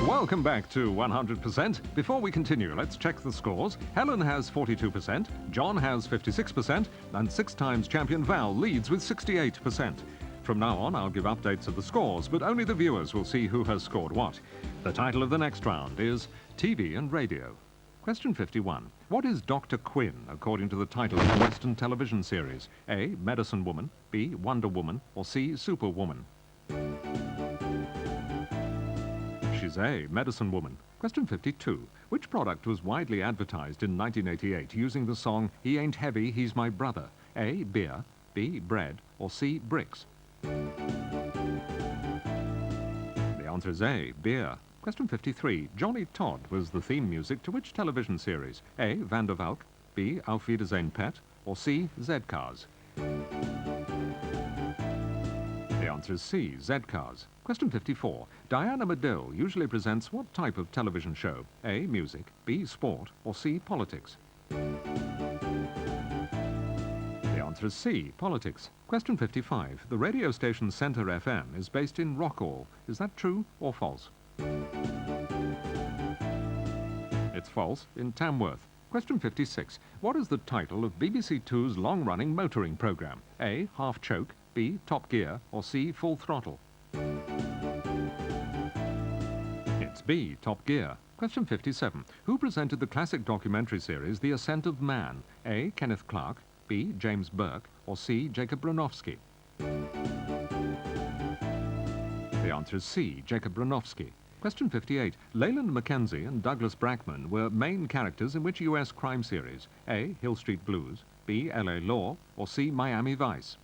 Welcome back to 100%. Before we continue, let's check the scores. Helen has 42%, John has 56%, and 6-times champion Val leads with 68%. From now on, I'll give updates of the scores, but only the viewers will see who has scored what. The title of the next round is TV and Radio. Question 51. What is Dr. Quinn, according to the title of the Western television series? A. Medicine Woman, B. Wonder Woman, or C. Superwoman? She's A. Medicine Woman. Question 52. Which product was widely advertised in 1988 using the song He Ain't Heavy, He's My Brother? A. Beer, B. Bread, or C. Bricks? The answer is A. Beer. Question 53. Johnny Todd was the theme music to which television series? A. Van der Valk, B. Auf Wiedersehen Pet, or C. Z-Cars? The answer is C. Z-Cars. Question 54. Diana Medill usually presents what type of television show? A. Music, B. Sport, or C. Politics? The answer is C. Politics. Question 55. The radio station Centre FM is based in Rockall. Is that true or false? It's false, in Tamworth. Question 56. What is the title of BBC Two's long-running motoring programme? A. Half Choke, B. Top Gear, or C. Full Throttle? It's B. Top Gear. Question 57. Who presented the classic documentary series The Ascent of Man? A. Kenneth Clark, B. James Burke, or C. Jacob Bronowski? The answer is C. Jacob Bronowski. Question 58. Leyland Mackenzie and Douglas Brackman were main characters in which US crime series? A. Hill Street Blues, B. LA Law, or C. Miami Vice?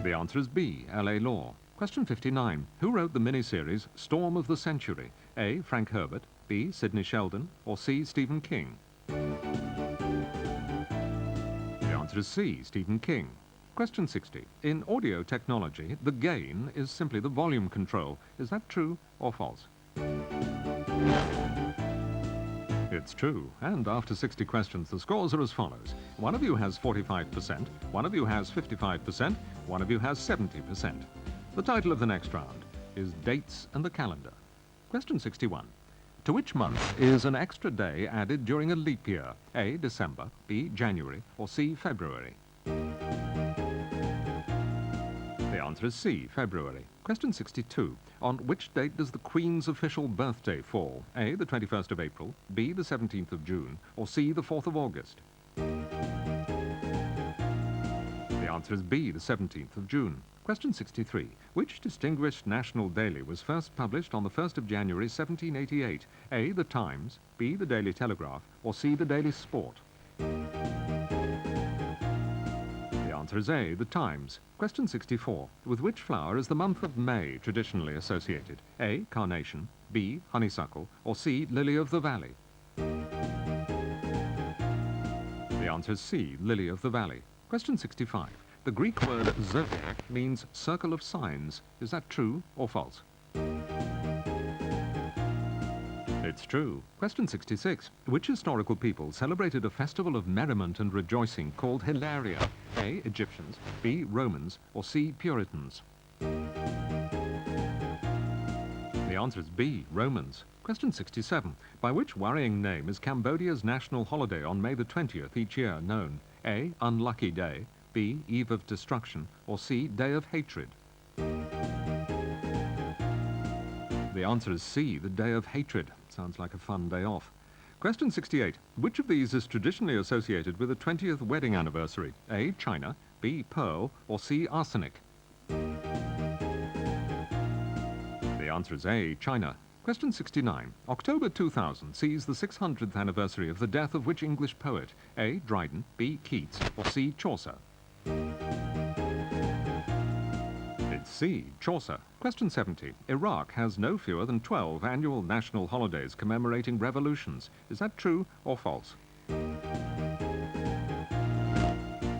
The answer is B. LA Law. Question 59. Who wrote the miniseries Storm of the Century? A. Frank Herbert, B. Sidney Sheldon, or C. Stephen King? The answer is C. Stephen King. Question 60. In audio technology, the gain is simply the volume control. Is that true or false? It's true, and after 60 questions, the scores are as follows. One of you has 45%, one of you has 55%, one of you has 70%. The title of the next round is Dates and the Calendar. Question 61. To which month is an extra day added during a leap year? A. December, B. January, or C. February? The answer is C. February. Question 62. On which date does the Queen's official birthday fall? A. the 21st of April, B. the 17th of June, or C. the 4th of August? The answer is B. the 17th of June. Question 63. Which distinguished national daily was first published on the 1st of January 1788? A. the Times, B. the Daily Telegraph, or C. the Daily Sport? The answer is A. the Times. Question 64. With which flower is the month of May traditionally associated? A. Carnation, B. Honeysuckle, or C. Lily of the Valley? The answer is C. Lily of the Valley. Question 65. The Greek word zodiac means circle of signs. Is that true or false? It's true. Question 66. Which historical people celebrated a festival of merriment and rejoicing called Hilaria? A. Egyptians, B. Romans, or C. Puritans? The answer is B. Romans. Question 67. By which worrying name is Cambodia's national holiday on May the 20th each year known? A. Unlucky Day, B. Eve of Destruction, or C. Day of Hatred? The answer is C. The Day of Hatred. Sounds like a fun day off. Question 68. Which of these is traditionally associated with the 20th wedding anniversary? A. China, B. Pearl, or C. Arsenic? The answer is A. China. Question 69. October 2000 sees the 600th anniversary of the death of which English poet? A. Dryden, B. Keats, or C. Chaucer? It's C. Chaucer. Question 70. Iraq has no fewer than 12 annual national holidays commemorating revolutions. Is that true or false?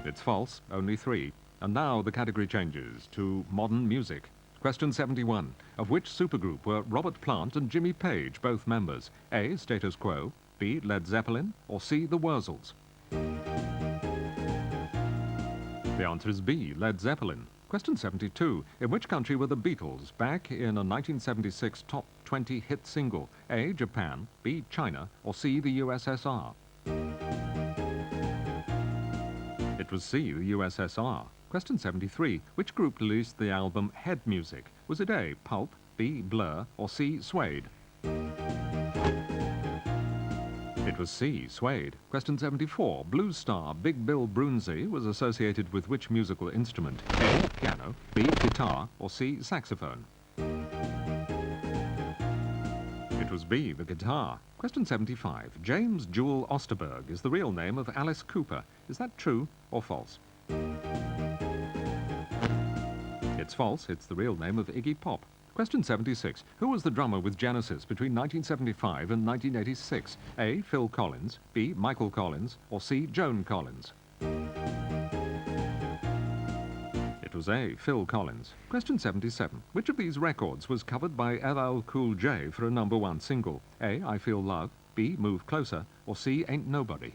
It's false. Only 3. And now the category changes to modern music. Question 71. Of which supergroup were Robert Plant and Jimmy Page both members? A. Status Quo, B. Led Zeppelin, or C. The Wurzels? The answer is B. Led Zeppelin. Question 72. In which country were the Beatles back in a 1976 top 20 hit single? A. Japan, B. China, or C. the USSR? It was C. the USSR. Question 73. Which group released the album Head Music? Was it A. Pulp, B. Blur, or C. Suede? It was C. Suede. Question 74. Blues star Big Bill Broonzy was associated with which musical instrument? A. Piano, B. Guitar, or C. Saxophone? It was B. The guitar. Question 75. James Jewel Osterberg is the real name of Alice Cooper. Is that true or false? It's false. It's the real name of Iggy Pop. Question 76. Who was the drummer with Genesis between 1975 and 1986? A. Phil Collins, B. Michael Collins, or C. Joan Collins? It was A. Phil Collins. Question 77. Which of these records was covered by LL Cool J for a #1 single? A. I Feel Love, B. Move Closer, or C. Ain't Nobody?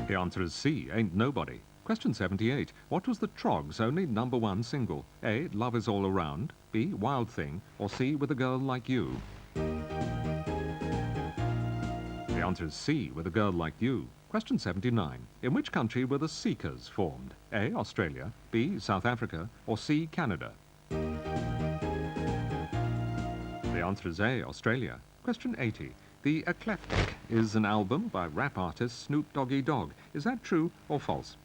The answer is C. Ain't Nobody. Question 78. What was the Troggs' only #1 single? A. Love Is All Around, B. Wild Thing, or C. With a Girl Like You? The answer is C. With a Girl Like You. Question 79. In which country were the Seekers formed? A. Australia, B. South Africa, or C. Canada? The answer is A. Australia. Question 80. The Eclectic is an album by rap artist Snoop Doggy Dogg. Is that true or false?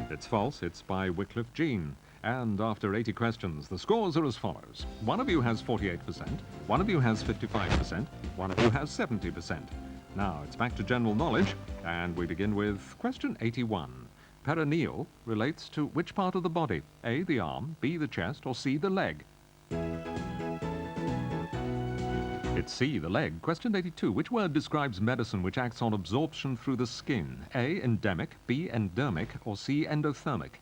It's false. It's by Wycliffe Jean. And after 80 questions, the scores are as follows. One of you has 48%, one of you has 55%, one of you has 70%. Now, it's back to general knowledge, and we begin with question 81. Perineal relates to which part of the body? A, the arm, B, the chest, or C, the leg? It's C, the leg. Question 82. Which word describes medicine which acts on absorption through the skin? A, endemic, B, enddermic, or C, endothermic?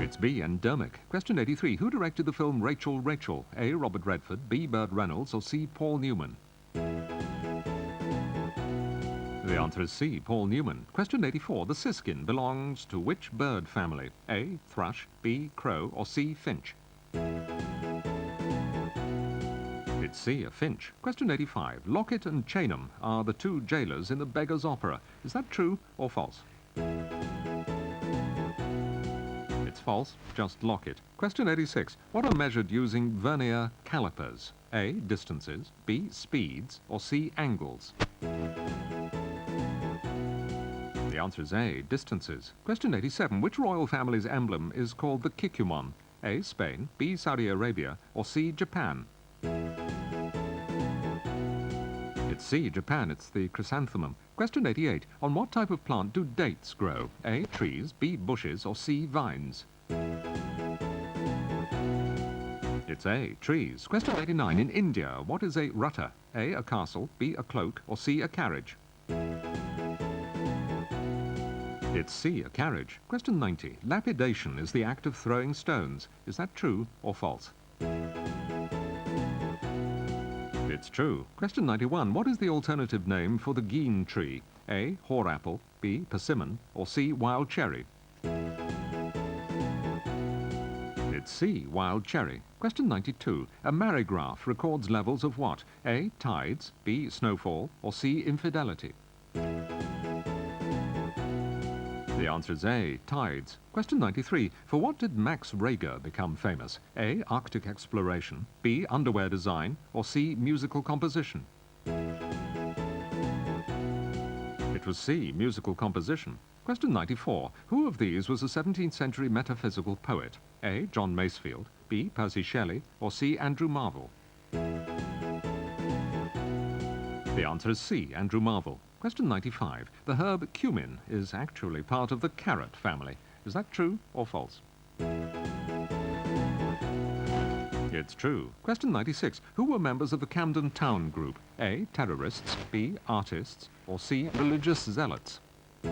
It's B, endemic. Question 83. Who directed the film Rachel, Rachel? A, Robert Redford, B, Burt Reynolds, or C, Paul Newman? The answer is C, Paul Newman. Question 84. The siskin belongs to which bird family? A, thrush, B, crow, or C, finch? It's C, a finch. Question 85. Lockett and Chatham are the two jailers in the Beggar's Opera. Is that true or false? It's false, just Lockett. Question 86. What are measured using vernier calipers? A, distances, B, speeds, or C, angles? The answer is A, distances. Question 87. Which royal family's emblem is called the kikumon? A, Spain, B, Saudi Arabia, or C, Japan? It's C, Japan. It's the chrysanthemum. Question 88. On what type of plant do dates grow? A, trees, B, bushes, or C, vines? It's A, trees. Question 89. In India, what is a rutta? A, a castle, B, a cloak, or C, a carriage? It's C, a carriage. Question 90. Lapidation is the act of throwing stones. Is that true or false? It's true. Question 91. What is the alternative name for the gean tree? A, whoreapple, B, persimmon, or C, wild cherry? It's C, wild cherry. Question 92. A marigraph records levels of what? A, tides, B, snowfall, or C, infidelity? The answer is A, tides. Question 93. For what did Max Reger become famous? A, Arctic exploration, B, underwear design, or C, musical composition? It was C, musical composition. Question 94. Who of these was a 17th century metaphysical poet? A, John Masefield, B, Percy Shelley, or C, Andrew Marvell? The answer is C, Andrew Marvell. Question 95. The herb cumin is actually part of the carrot family. Is that true or false? It's true. Question 96. Who were members of the Camden Town Group? A, terrorists, B, artists, or C, religious zealots? The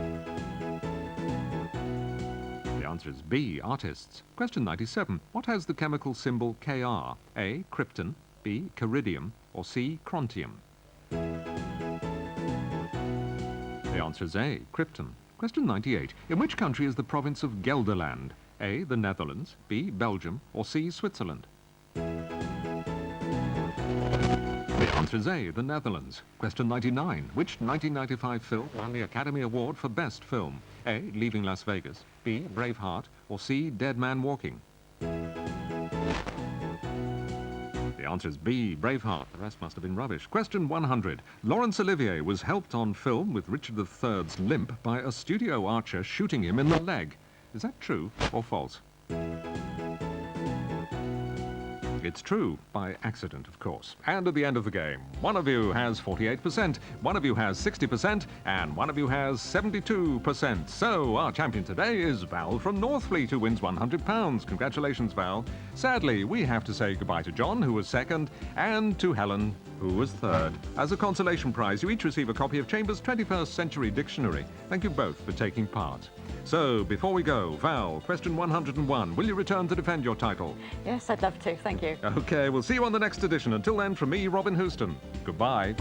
answer is B, artists. Question 97. What has the chemical symbol Kr? A, krypton, B, caridium, or C, chrontium? The answer is A, Krypton. Question 98. In which country is the province of Gelderland? A, the Netherlands, B, Belgium, or C, Switzerland? The answer is A, the Netherlands. Question 99. Which 1995 film won the Academy Award for Best Film? A, Leaving Las Vegas, B, Braveheart, or C, Dead Man Walking? The answer is B, Braveheart. The rest must have been rubbish. Question 100. Laurence Olivier was helped on film with Richard III's limp by a studio archer shooting him in the leg. Is that true or false? It's true, by accident, of course. And at the end of the game, one of you has 48%, one of you has 60%, and one of you has 72%. So our champion today is Val from Northfleet, who wins £100. Congratulations, Val. Sadly, we have to say goodbye to John, who was second, and to Helen, who was third. As a consolation prize, you each receive a copy of Chambers' 21st Century Dictionary. Thank you both for taking part. So, before we go, Val, question 101. Will you return to defend your title? Yes, I'd love to. Thank you. Okay, we'll see you on the next edition. Until then, from me, Robin Houston. Goodbye.